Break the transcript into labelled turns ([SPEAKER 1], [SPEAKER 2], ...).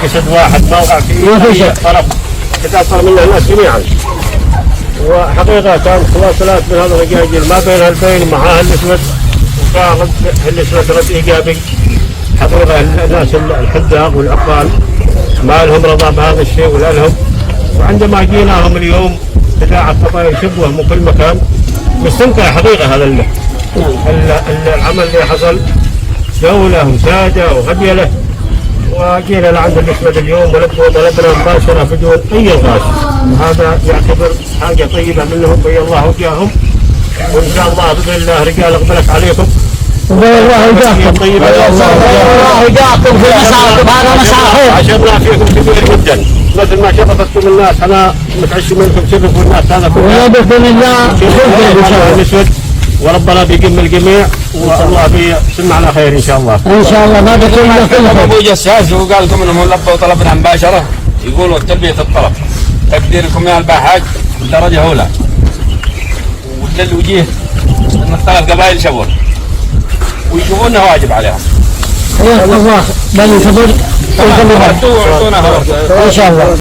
[SPEAKER 1] جسد واحد ما وقع فيه طرف يتأثر منه الناس جميعا. وحقيقة كان خلاصات من هذا الرجاجيل ما بين البين معاه الاسود وكان الاسود رد ايجابي. حقيقة الناس الحداق والعقال ما لهم رضا بهذا الشيء ولا لهم. وعندما جيناهم اليوم إذاعة قضايا شبوه من كل مكان مستمتع حقيقة هذا العمل اللي حصل دولة وسادة وغبيلة. وجينا لعند الاسود اليوم ولبنا مباشرة بدون أي غاش. وهذا يعتبر حاجة طيبة منهم بي الله وجاههم. وإن شاء الله بإذن الله رجال أقبلت عليكم.
[SPEAKER 2] الله يجاكم طيبة. الله يجاكم في مساءكم هذا مساء خير.
[SPEAKER 1] عشرنا فيكم كثير جدا مثل ما شرفتم الناس. أنا متعشي منكم شرفوا الناس هذا كله.
[SPEAKER 2] بإذن الله
[SPEAKER 1] الاسود وربنا بيقم الجميع والله بيسمع على خير ان شاء الله.
[SPEAKER 2] ان شاء الله ما بكون لكم
[SPEAKER 3] ابو جساس وقال لكم انهم لبوا طلبنا مباشره. يقولوا تلبيه الطلب تقديركم يا الباحاج بالدرجه اولى. وللوجيه ان الثلاث قبائل شبور ويشوفونه واجب عليهم.
[SPEAKER 2] الله بل صبر
[SPEAKER 3] واعطونا
[SPEAKER 2] ان شاء الله.